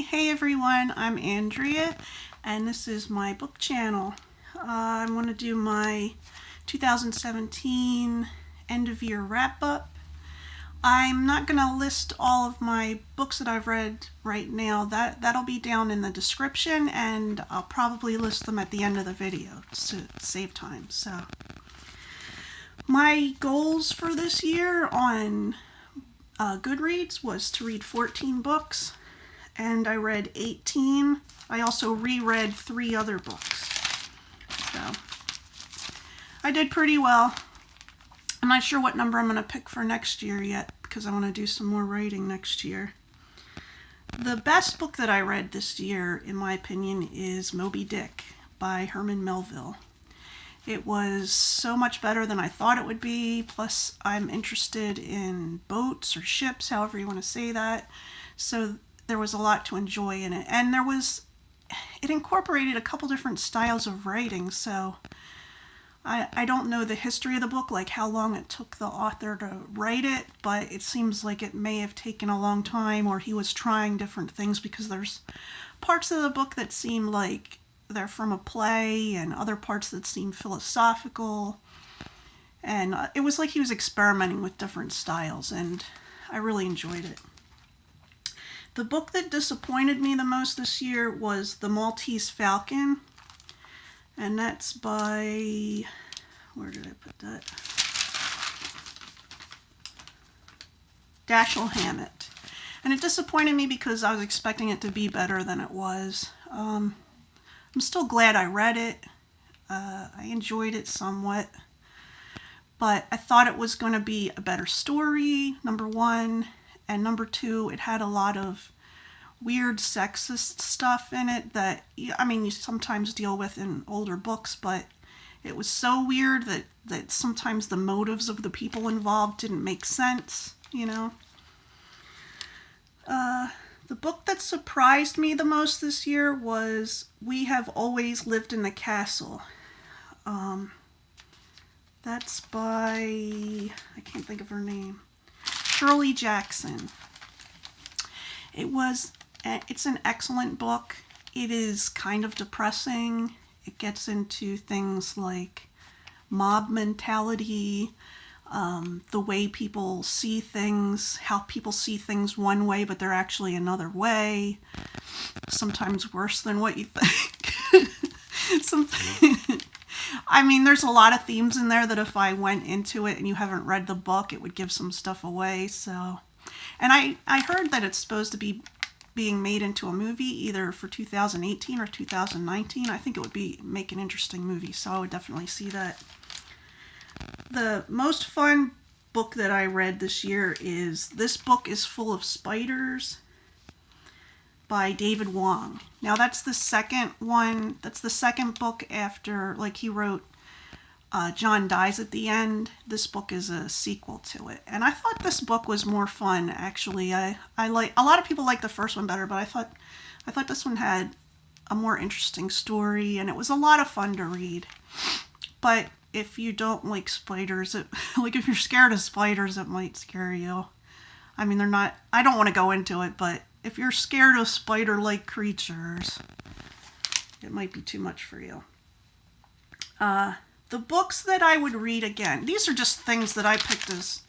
Hey everyone, I'm Andrea and this is my book channel. I want to do my 2017 end of year wrap up. I'm not going to list all of my books that I've read right now. That'll be down in the description, and I'll probably list them at the end of the video to save time. So my goals for this year on Goodreads was to read 14 books, and I read 18. I also reread 3 other books. So I did pretty well. I'm not sure what number I'm going to pick for next year yet, because I want to do some more writing next year. The best book that I read this year, in my opinion, is Moby-Dick by Herman Melville. It was so much better than I thought it would be, plus I'm interested in boats or ships, however you want to say that. So there was a lot to enjoy in it. And it incorporated a couple different styles of writing, so I don't know the history of the book, like how long it took the author to write it, but it seems like it may have taken a long time, or he was trying different things, because there's parts of the book that seem like they're from a play and other parts that seem philosophical. And it was like he was experimenting with different styles, and I really enjoyed it. The book that disappointed me the most this year was The Maltese Falcon. And that's by, where did I put that? Dashiell Hammett. And it disappointed me because I was expecting it to be better than it was. I'm still glad I read it. I enjoyed it somewhat. But I thought it was going to be a better story, number one. And number two, it had a lot of weird sexist stuff in it that, I mean, you sometimes deal with in older books, but it was so weird that sometimes the motives of the people involved didn't make sense, you know. The book that surprised me the most this year was We Have Always Lived in the Castle. That's by, I can't think of her name, Shirley Jackson. It's an excellent book. It is kind of depressing. It gets into things like mob mentality, the way people see things, how people see things one way, but they're actually another way. Sometimes worse than what you think. I mean, there's a lot of themes in there that if I went into it and you haven't read the book, it would give some stuff away. So, and I heard that it's supposed to be being made into a movie either for 2018 or 2019. I think it would make an interesting movie, so I would definitely see that. The most fun book that I read this year is This Book is Full of Spiders by David Wong. Now that's the second one. That's the second book after, like, he wrote John Dies at the End. This book is a sequel to it, and I thought this book was more fun, actually. I like, a lot of people like the first one better, but I thought this one had a more interesting story, and it was a lot of fun to read. But if you don't like spiders, like if you're scared of spiders, it might scare you. I mean, I don't want to go into it, but if you're scared of spider-like creatures, it might be too much for you. The books that I would read again, these are just things that I picked as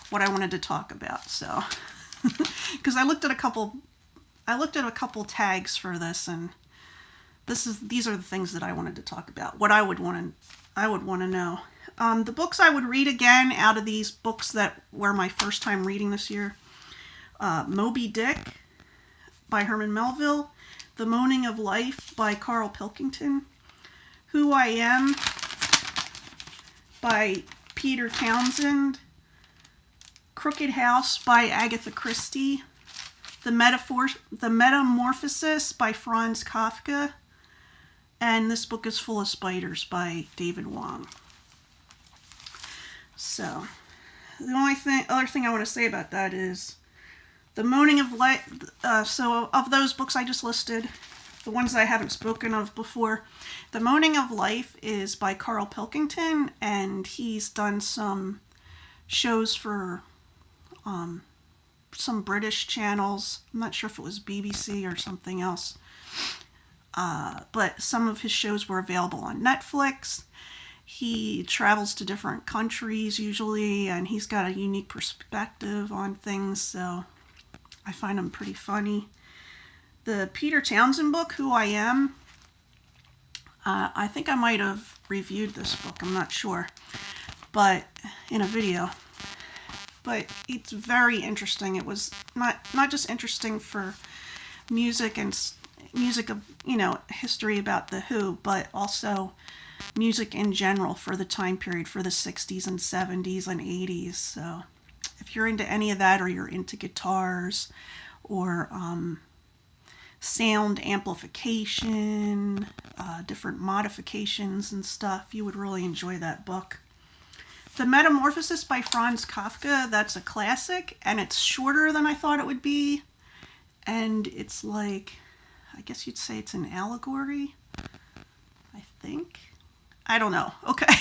what I wanted to talk about. So, because I looked at a couple tags for this, and these are the things that I wanted to talk about. What I would want to know. The books I would read again out of these books that were my first time reading this year: Moby-Dick by Herman Melville, The Moaning of Life by Karl Pilkington, Who I Am by Peter Townshend, Crooked House by Agatha Christie, The Metamorphosis by Franz Kafka, and This Book is Full of Spiders by David Wong. So, the only other thing I want to say about that is The Moaning of Life. So, of those books I just listed, the ones I haven't spoken of before, The Moaning of Life is by Karl Pilkington, and he's done some shows for some British channels. I'm not sure if it was BBC or something else. But some of his shows were available on Netflix. He travels to different countries usually, and he's got a unique perspective on things, so I find him pretty funny. The Peter Townshend book, Who I Am, I think I might have reviewed this book, I'm not sure, but in a video. But it's very interesting. It was not just interesting for music of, history about the Who, but also music in general for the time period, for the 60s and 70s and 80s. So if you're into any of that, or you're into guitars or sound amplification, different modifications and stuff, you would really enjoy that book. The Metamorphosis by Franz Kafka, that's a classic, and it's shorter than I thought it would be. And it's like, I guess you'd say it's an allegory, I think. I don't know. Okay.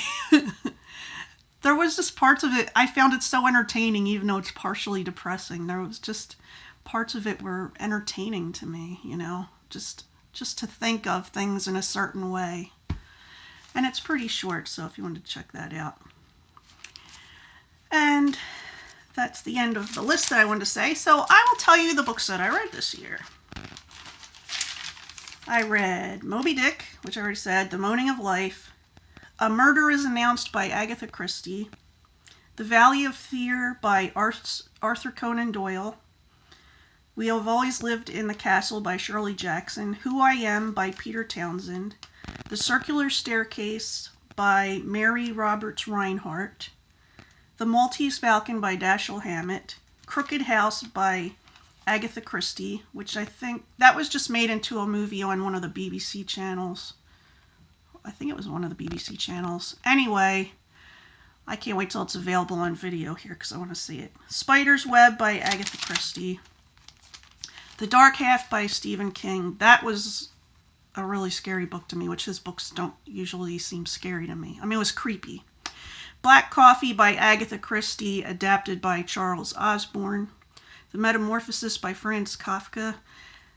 There was just parts of it, I found it so entertaining, even though it's partially depressing. There was just parts of it were entertaining to me, just to think of things in a certain way. And it's pretty short, so if you want to check that out. And that's the end of the list that I wanted to say. So I will tell you the books that I read this year. I read Moby-Dick, which I already said, The Moaning of Life, A Murder is Announced by Agatha Christie, The Valley of Fear by Arthur Conan Doyle, We Have Always Lived in the Castle by Shirley Jackson, Who I Am by Peter Townshend, The Circular Staircase by Mary Roberts Rinehart, The Maltese Falcon by Dashiell Hammett, Crooked House by Agatha Christie, which I think that was just made into a movie on one of the BBC channels. I think it was one of the BBC channels. Anyway, I can't wait till it's available on video here because I want to see it. Spider's Web by Agatha Christie. The Dark Half by Stephen King. That was a really scary book to me, which his books don't usually seem scary to me. I mean, it was creepy. Black Coffee by Agatha Christie, adapted by Charles Osborne. The Metamorphosis by Franz Kafka.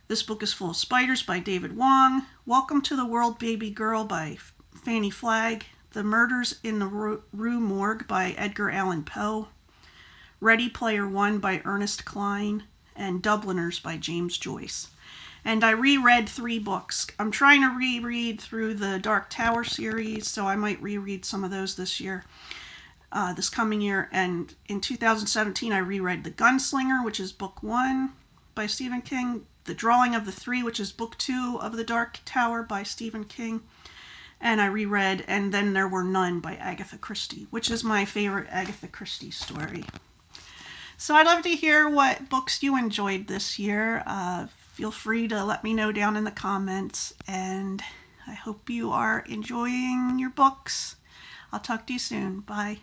This book is full of spiders by David Wong. Welcome to the World, Baby Girl by Fannie Flagg. The Murders in the Rue Morgue by Edgar Allan Poe. Ready Player One by Ernest Cline. And Dubliners by James Joyce. And I reread 3 books. I'm trying to reread through the Dark Tower series, so I might reread some of those this year. This coming year. And in 2017 I reread The Gunslinger, which is book 1 by Stephen King, The Drawing of the Three, which is book 2 of The Dark Tower by Stephen King, and I reread And Then There Were None by Agatha Christie, which is my favorite Agatha Christie story. So I'd love to hear what books you enjoyed this year. Feel free to let me know down in the comments, and I hope you are enjoying your books. I'll talk to you soon. Bye.